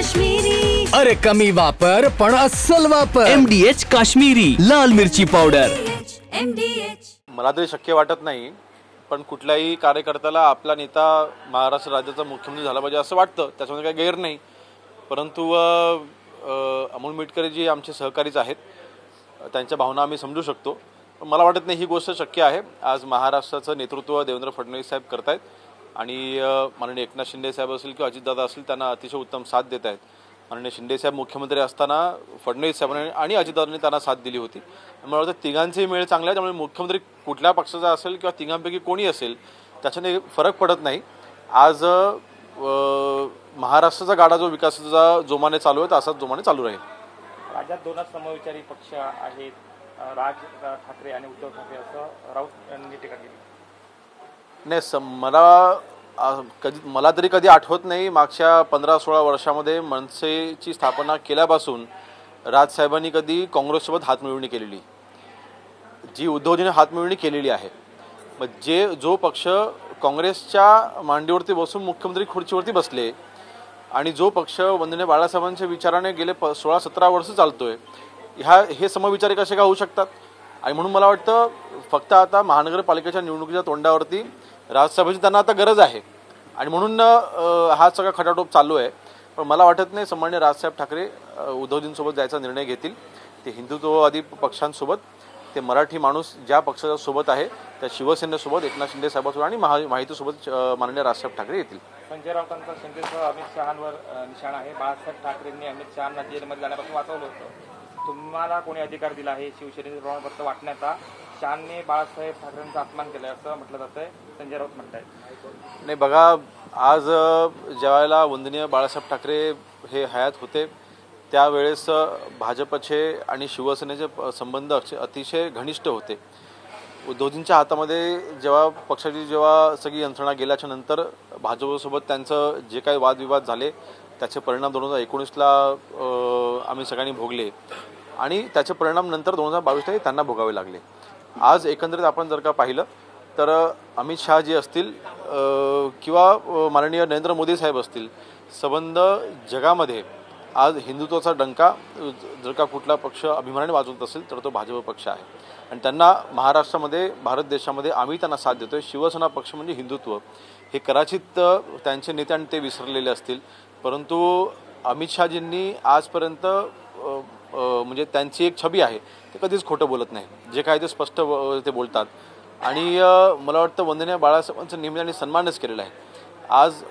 काश्मीरी। अरे कमी वापर पण अस्सल वापर। MDH काश्मीरी लाल मिरची पावडर। मला तरी शक्य वाटत नाही, पण कुठल्याही कार्यकर्त्याला आपला नेता महाराष्ट्र राज्याचा मुख्यमंत्री झाला पाहिजे असं वाटतं, त्याच्यामध्ये काही गैर नाही। परंतु अमोल मिटकरी जी आमचे सहकारीच आहेत, त्यांच्या भावना आम्ही समजू शकतो, पण मला वाटत नाही ही गोष्ट शक्य आहे। आज महाराष्ट्राचं नेतृत्व देवेंद्र फडणवीस साहेब करतायत आणि माननीय एकनाथ शिंदे साहेब असतील किंवा अजितदादा असतील त्यांना अतिशय उत्तम साथ देत आहेत। माननीय शिंदे साहेब मुख्यमंत्री असताना फडणवीस साहेबांनी आणि अजितदादांनी त्यांना साथ दिली होती। मला वाटतं तिघांचेही मेळ चांगला आहे, त्यामुळे मुख्यमंत्री कुठल्या पक्षाचा असेल किंवा तिघांपैकी कोणी असेल त्याच्याने फरक पडत नाही। आज महाराष्ट्राचा गाडा जो विकासाचा जोमाने चालू आहे असाच जोमाने चालू राहील। राज्यात दोनच समविचारी पक्ष आहेत, राज ठाकरे आणि उद्धव ठाकरे, असं राऊत यांनी टीका केली। नाही, मला तरी कधी आठवत नाही मागच्या 15-16 वर्षामध्ये मनसेची स्थापना केल्यापासून राजसाहेबांनी कधी काँग्रेससोबत हातमिळवणी केलेली, जी उद्धवजीने हातमिळवणी केलेली आहे। मग जो पक्ष काँग्रेसच्या मांडीवरती बसून मुख्यमंत्री खुर्चीवरती बसले आणि जो पक्ष वंदनीय बाळासाहेबांच्या विचाराने गेले 16-17 वर्ष चालतोय, हे समविचारी कसे का होऊ शकतात? आणि म्हणून मला वाटतं फक्त आता महानगरपालिकेच्या निवडणुकीच्या तोंडावरती राजसाहेबांची त्यांना आता गरज आहे आणि म्हणून हा सगळा खटाटोप चालू आहे। पण मला वाटत नाही सन्माननीय राजसाहेब ठाकरे उद्धवजींसोबत जायचा निर्णय घेतील। ते हिंदुत्ववादी पक्षांसोबत, ते मराठी माणूस ज्या पक्षाच्या सोबत आहे त्या शिवसेनेसोबत, एकनाथ शिंदे साहेबांसोबत आणि महायुतीसोबत माननीय राजसाहेब ठाकरे येतील। संजय राऊतांचा शिंदेसह अमित शहांवर निशाणा आहे। बाळासाहेब ठाकरेंनी अमित शहांना जेलमध्ये जाण्यापासून वाचवलं होतं, तुम्हाला कोणी अधिकार दिला आहे शिवसेनेचे प्रमाणपत्र वाटण्याचा? शहांनी बाळासाहेब ठाकरेंचा अपमान केलाय असं म्हटलं जातंय, संजय राऊत म्हणतायत। नाही बघा, आज ज्यावेळेला वंदनीय बाळासाहेब ठाकरे हे हयात होते त्यावेळेस भाजपचे आणि शिवसेनेचे संबंध अतिशय घनिष्ठ होते। उद्धवजींच्या हातामध्ये जेव्हा पक्षाची सगळी यंत्रणा गेल्याच्या नंतर भाजपसोबत त्यांचं जे काही वादविवाद झाले त्याचे परिणाम 2019ला आम्ही सगळ्यांनी भोगले आणि त्याचे परिणाम नंतर 2022ला त्यांना भोगावे लागले। आज एकंदरीत आपण जर का पाहिलं तर अमित शहा जी असतील किंवा माननीय नरेंद्र मोदी साहेब असतील, संबंध जगामध्ये आज हिंदुत्वाचा डंका जर का कुठला पक्ष अभिमानाने वाजवत असेल तर तो भाजप पक्ष आहे आणि त्यांना महाराष्ट्रामध्ये, भारत देशामध्ये आम्ही त्यांना साथ देतोय। शिवसेना पक्ष म्हणजे हिंदुत्व हे कदाचित त्यांचे नेते आणि ते विसरलेले असतील, परंतु अमित शहाजींनी आजपर्यंत म्हणजे त्यांची एक छबी आहे, ते कधीच खोटं बोलत नाही, जे काय ते स्पष्ट ते बोलतात आणि मला वाटतं वंदनीय बाळासाहेबांचं नेहमी त्यांनी सन्मानच केलेला आहे। आज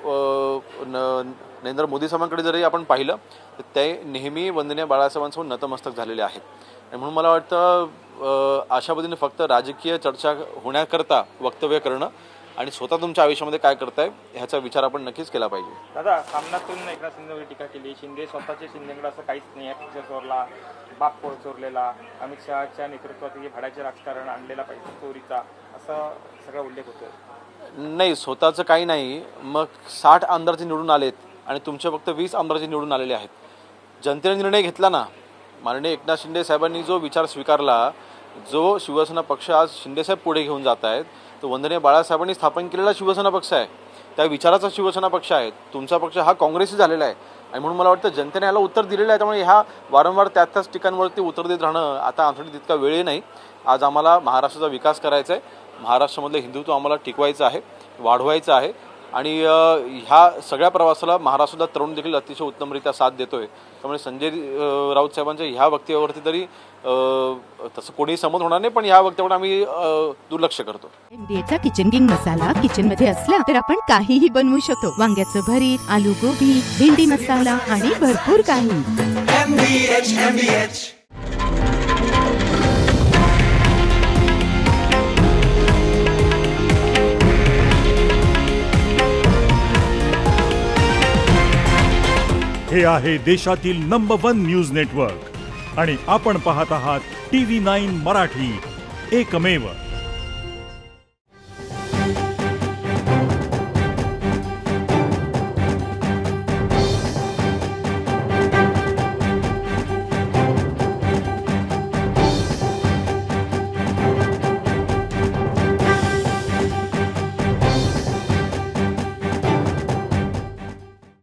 नरेंद्र मोदी साहेबांकडे जरी आपण पाहिलं तर ते नेहमी वंदनीय बाळासाहेबांसोबत नतमस्तक झालेले आहेत आणि म्हणून मला वाटतं अशा पद्धतीने फक्त राजकीय चर्चा होण्याकरता वक्तव्य करणं आणि स्वतः तुमच्या आयुष्यामध्ये काय करताय ह्याचा विचार आपण नक्कीच केला पाहिजे। दादा, सामनातून एकनाथ शिंदेवर टीका केली, शिंदे स्वतःचे शिंदेकडे असं काहीच नाही आहे, पक्ष चोरला, बाप चोरलेला, अमित शहाच्या नेतृत्वात भाड्याचे राजकारण आणलेला पैसा चोरीचा, असं सगळा उल्लेख होतो। नाही, स्वतःचं काही नाही, मग 60 आमदारचे निवडून आलेत आणि तुमचे फक्त 20 आमदारचे निवडून आलेले आहेत। जनतेने निर्णय घेतला ना, माननीय एकनाथ शिंदे साहेबांनी जो विचार स्वीकारला, जो शिवसेना पक्ष आज शिंदे साहेब पुढे घेऊन जात आहेत, तो वंदनीय बाळासाहेबांनी स्थापन केलेला शिवसेना पक्ष आहे, त्या विचाराचा शिवसेना पक्ष आहे। तुमचा पक्ष हा काँग्रेसही झालेला आहे आणि म्हणून मला वाटतं जनतेने याला उत्तर दिलेलं आहे, त्यामुळे ह्या वारंवार त्याच ठिकाणांवरती उत्तर देत राहणं आता आमच्यासाठी तितका वेळही नाही। आज आम्हाला महाराष्ट्राचा विकास करायचा आहे, महाराष्ट्रामधलं हिंदुत्व आम्हाला टिकवायचं आहे, वाढवायचं आहे आणि ह्या सगळ्या प्रवासाला महाराष्ट्रातला तरुण देखील अतिशय उत्तमरित्या साथ देतोय। त्यामुळे संजय राऊत साहेबांच्या ह्या वक्तव्यावरती तरी तसं कोणी सहमत होणार नाही, पण ह्या वक्तव्यावर आम्ही दुर्लक्ष करतो। MDHचा किचन किंग मसाला किचन मध्ये असला तर आपण काहीही बनवू शकतो। वांग्याचं भरीत, आलू गोबी, भेंडी मसाला आणि भरपूर काही। MDH हे आहे देशातील नंबर 1 न्यूज नेटवर्क आणि आपण पाहत आहात TV9 मराठी, एकमेव।